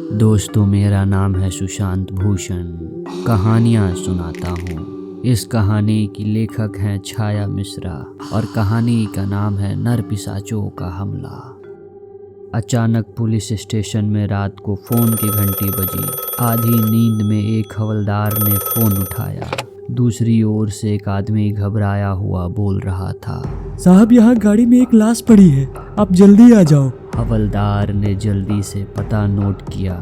दोस्तों, मेरा नाम है सुशांत भूषण। कहानियाँ सुनाता हूँ। इस कहानी की लेखक हैं छाया मिश्रा और कहानी का नाम है नरपिशाचों का हमला। अचानक पुलिस स्टेशन में रात को फ़ोन की घंटी बजी। आधी नींद में एक हवलदार ने फ़ोन उठाया। दूसरी ओर से एक आदमी घबराया हुआ बोल रहा था, साहब, यहाँ गाड़ी में एक लाश पड़ी है, आप जल्दी आ जाओ। हवलदार ने जल्दी से पता नोट किया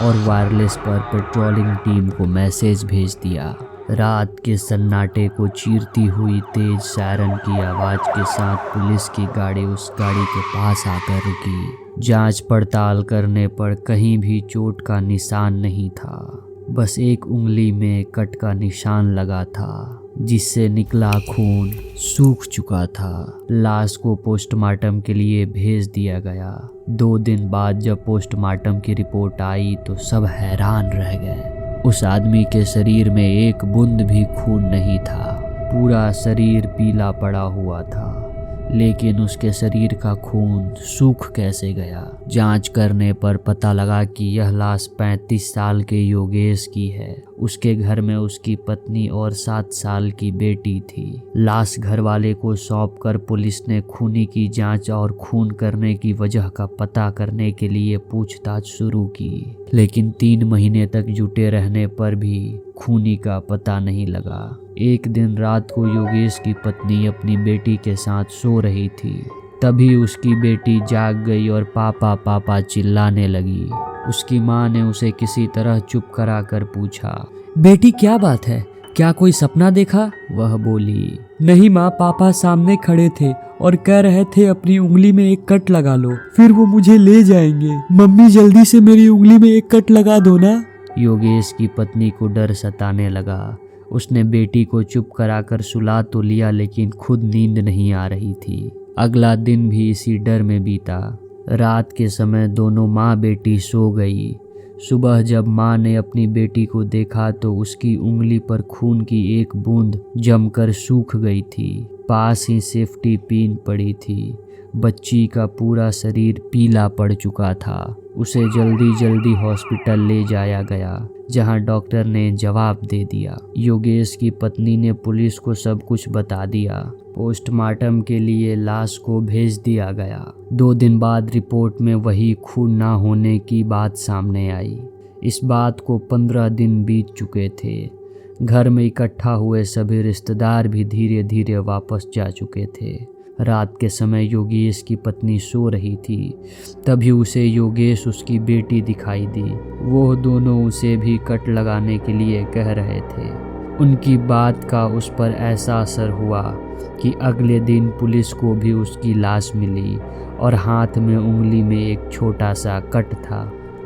और वायरलेस पर पेट्रोलिंग टीम को मैसेज भेज दिया। रात के सन्नाटे को चीरती हुई तेज सायरन की आवाज़ के साथ पुलिस की गाड़ी उस गाड़ी के पास आकर रुकी। जांच पड़ताल करने पर कहीं भी चोट का निशान नहीं था, बस एक उंगली में कट का निशान लगा था जिससे निकला खून सूख चुका था। लाश को पोस्टमार्टम के लिए भेज दिया गया। 2 दिन बाद जब पोस्टमार्टम की रिपोर्ट आई तो सब हैरान रह गए। उस आदमी के शरीर में एक बूंद भी खून नहीं था। पूरा शरीर पीला पड़ा हुआ था, लेकिन उसके शरीर का खून सूख कैसे गया? जांच करने पर पता लगा कि यह लाश 35 साल के योगेश की है। उसके घर में उसकी पत्नी और 7 साल की बेटी थी। लाश घर वाले को सौंपकर पुलिस ने खूनी की जांच और खून करने की वजह का पता करने के लिए पूछताछ शुरू की, लेकिन 3 महीने तक जुटे रहने पर भी खूनी का पता नहीं लगा। एक दिन रात को योगेश की पत्नी अपनी बेटी के साथ सो रही थी। तभी उसकी बेटी जाग गई और पापा पापा चिल्लाने लगी। उसकी माँ ने उसे किसी तरह चुप कराकर पूछा, बेटी, क्या बात है? क्या कोई सपना देखा? वह बोली, नहीं माँ, पापा सामने खड़े थे और कह रहे थे अपनी उंगली में एक कट लगा लो, फिर वो मुझे ले जाएंगे। मम्मी, जल्दी से मेरी उंगली में एक कट लगा दो ना। योगेश की पत्नी को डर सताने लगा। उसने बेटी को चुप कराकर सुला तो लिया, लेकिन खुद नींद नहीं आ रही थी। अगला दिन भी इसी डर में बीता। रात के समय दोनों माँ बेटी सो गई। सुबह जब माँ ने अपनी बेटी को देखा तो उसकी उंगली पर खून की एक बूंद जमकर सूख गई थी। पास ही सेफ्टी पिन पड़ी थी। बच्ची का पूरा शरीर पीला पड़ चुका था। उसे जल्दी जल्दी हॉस्पिटल ले जाया गया, जहां डॉक्टर ने जवाब दे दिया। योगेश की पत्नी ने पुलिस को सब कुछ बता दिया। पोस्टमार्टम के लिए लाश को भेज दिया गया। 2 दिन बाद रिपोर्ट में वही खून ना होने की बात सामने आई। इस बात को 15 दिन बीत चुके थे। घर में इकट्ठा हुए सभी रिश्तेदार भी धीरे धीरे वापस जा चुके थे। रात के समय योगेश की पत्नी सो रही थी। तभी उसे योगेश उसकी बेटी दिखाई दी। वो दोनों उसे भी कट लगाने के लिए कह रहे थे। उनकी बात का उस पर ऐसा असर हुआ कि अगले दिन पुलिस को भी उसकी लाश मिली और हाथ में उंगली में एक छोटा सा कट था।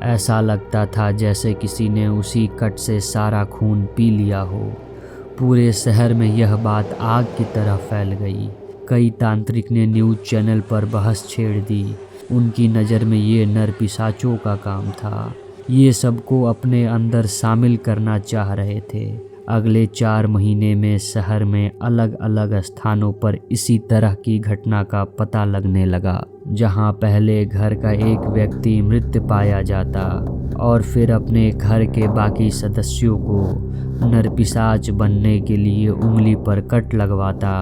ऐसा लगता था जैसे किसी ने उसी कट से सारा खून पी लिया हो। पूरे शहर में यह बात आग की तरह फैल गई। कई तांत्रिक ने न्यूज़ चैनल पर बहस छेड़ दी। उनकी नज़र में ये नरपिशाचों का काम था। ये सबको अपने अंदर शामिल करना चाह रहे थे। अगले 4 महीने में शहर में अलग अलग स्थानों पर इसी तरह की घटना का पता लगने लगा। जहां पहले घर का एक व्यक्ति मृत पाया जाता और फिर अपने घर के बाकी सदस्यों को नरपिशाच बनने के लिए उंगली पर कट लगवाता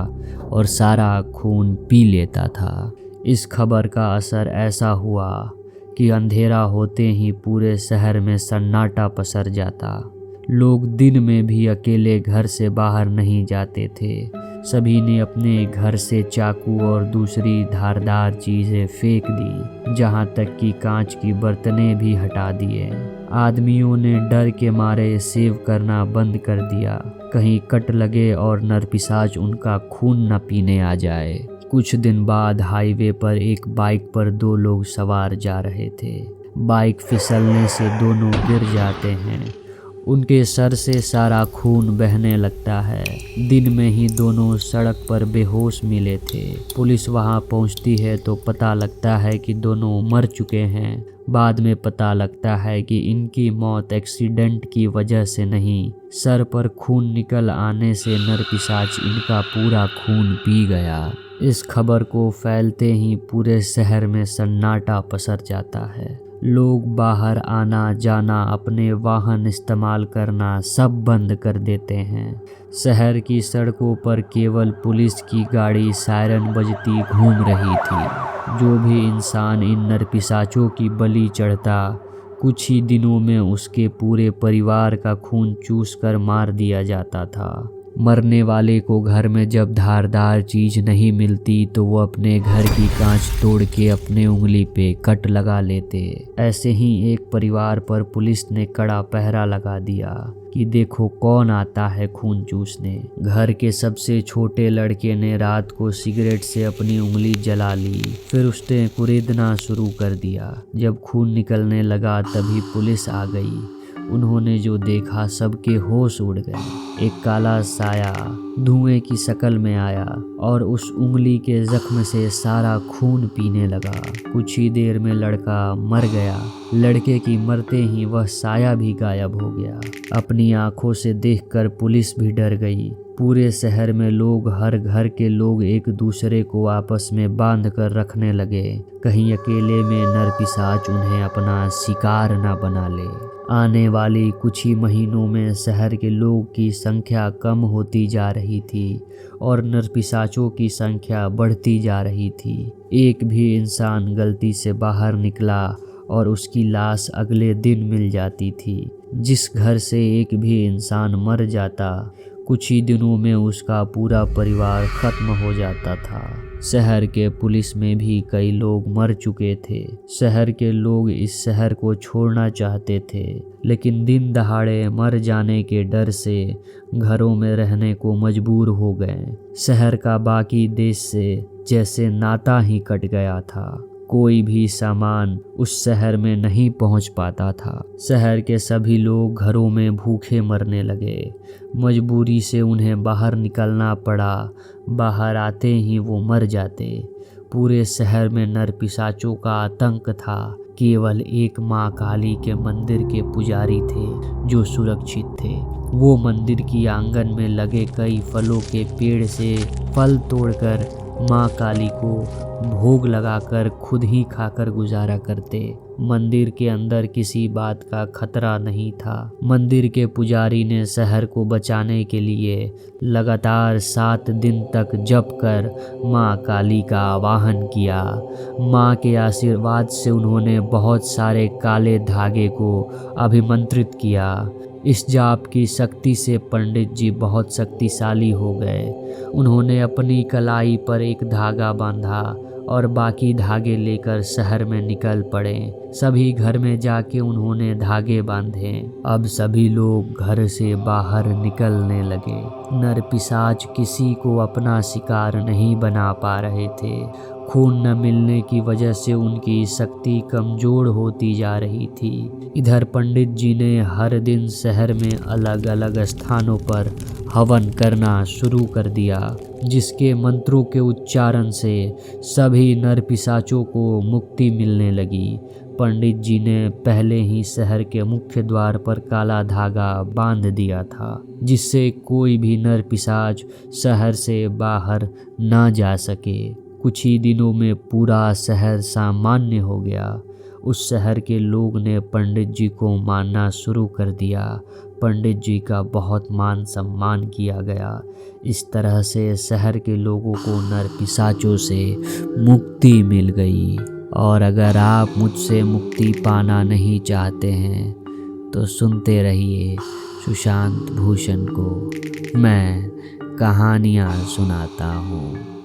और सारा खून पी लेता था। इस खबर का असर ऐसा हुआ कि अंधेरा होते ही पूरे शहर में सन्नाटा पसर जाता। लोग दिन में भी अकेले घर से बाहर नहीं जाते थे। सभी ने अपने घर से चाकू और दूसरी धारदार चीज़ें फेंक दी, जहां तक कि कांच की बर्तनें भी हटा दिए। आदमियों ने डर के मारे सेव करना बंद कर दिया, कहीं कट लगे और नरपिशाच उनका खून न पीने आ जाए। कुछ दिन बाद हाईवे पर एक बाइक पर 2 लोग सवार जा रहे थे। बाइक फिसलने से दोनों गिर जाते हैं। उनके सर से सारा खून बहने लगता है। दिन में ही दोनों सड़क पर बेहोश मिले थे। पुलिस वहां पहुंचती है तो पता लगता है कि दोनों मर चुके हैं। बाद में पता लगता है कि इनकी मौत एक्सीडेंट की वजह से नहीं, सर पर खून निकल आने से नरपिशाच इनका पूरा खून पी गया। इस खबर को फैलते ही पूरे शहर में सन्नाटा पसर जाता है। लोग बाहर आना जाना, अपने वाहन इस्तेमाल करना सब बंद कर देते हैं। शहर की सड़कों पर केवल पुलिस की गाड़ी सायरन बजती घूम रही थी। जो भी इंसान इन नरपिशाचों की बलि चढ़ता, कुछ ही दिनों में उसके पूरे परिवार का खून चूस कर मार दिया जाता था। मरने वाले को घर में जब धारदार चीज नहीं मिलती तो वो अपने घर की कांच तोड़ के अपने उंगली पे कट लगा लेते। ऐसे ही एक परिवार पर पुलिस ने कड़ा पहरा लगा दिया कि देखो कौन आता है खून चूसने। घर के सबसे छोटे लड़के ने रात को सिगरेट से अपनी उंगली जला ली, फिर उसने कुरेदना शुरू कर दिया। जब खून निकलने लगा तभी पुलिस आ गई। उन्होंने जो देखा सबके होश उड़ गए। एक काला साया धुएं की शक्ल में आया और उस उंगली के जख्म से सारा खून पीने लगा। कुछ ही देर में लड़का मर गया। लड़के की मरते ही वह साया भी गायब हो गया। अपनी आंखों से देखकर पुलिस भी डर गई। पूरे शहर में लोग, हर घर के लोग एक दूसरे को आपस में बांध कर रखने लगे, कहीं अकेले में नरपिशाच उन्हें अपना शिकार न बना ले। आने वाली कुछ ही महीनों में शहर के लोगों की संख्या कम होती जा रही थी और नरपिशाचों की संख्या बढ़ती जा रही थी। एक भी इंसान गलती से बाहर निकला और उसकी लाश अगले दिन मिल जाती थी। जिस घर से एक भी इंसान मर जाता, कुछ ही दिनों में उसका पूरा परिवार खत्म हो जाता था। शहर के पुलिस में भी कई लोग मर चुके थे। शहर के लोग इस शहर को छोड़ना चाहते थे, लेकिन दिन दहाड़े मर जाने के डर से घरों में रहने को मजबूर हो गए। शहर का बाकी देश से जैसे नाता ही कट गया था। कोई भी सामान उस शहर में नहीं पहुंच पाता था। शहर के सभी लोग घरों में भूखे मरने लगे। मजबूरी से उन्हें बाहर निकलना पड़ा। बाहर आते ही वो मर जाते। पूरे शहर में नरपिशाचों का आतंक था। केवल एक माँ काली के मंदिर के पुजारी थे जो सुरक्षित थे। वो मंदिर की आंगन में लगे कई फलों के पेड़ से फल तोड़कर माँ काली को भोग लगाकर खुद ही खाकर गुजारा करते। मंदिर के अंदर किसी बात का खतरा नहीं था। मंदिर के पुजारी ने शहर को बचाने के लिए लगातार 7 दिन तक जप कर माँ काली का आवाहन किया। माँ के आशीर्वाद से उन्होंने बहुत सारे काले धागे को अभिमंत्रित किया। इस जाप की शक्ति से पंडित जी बहुत शक्तिशाली हो गए। उन्होंने अपनी कलाई पर एक धागा बांधा और बाकी धागे लेकर शहर में निकल पड़े। सभी घर में जाके उन्होंने धागे बांधे। अब सभी लोग घर से बाहर निकलने लगे। नरपिशाच किसी को अपना शिकार नहीं बना पा रहे थे। खून न मिलने की वजह से उनकी शक्ति कमजोर होती जा रही थी। इधर पंडित जी ने हर दिन शहर में अलग अलग स्थानों पर हवन करना शुरू कर दिया, जिसके मंत्रों के उच्चारण से सभी नरपिशाचों को मुक्ति मिलने लगी। पंडित जी ने पहले ही शहर के मुख्य द्वार पर काला धागा बांध दिया था, जिससे कोई भी नरपिशाच शहर से बाहर ना जा सके। कुछ ही दिनों में पूरा शहर सामान्य हो गया। उस शहर के लोग ने पंडित जी को मानना शुरू कर दिया। पंडित जी का बहुत मान सम्मान किया गया। इस तरह से शहर के लोगों को नरपिशाचों से मुक्ति मिल गई। और अगर आप मुझसे मुक्ति पाना नहीं चाहते हैं तो सुनते रहिए सुशांत भूषण को। मैं कहानियाँ सुनाता हूँ।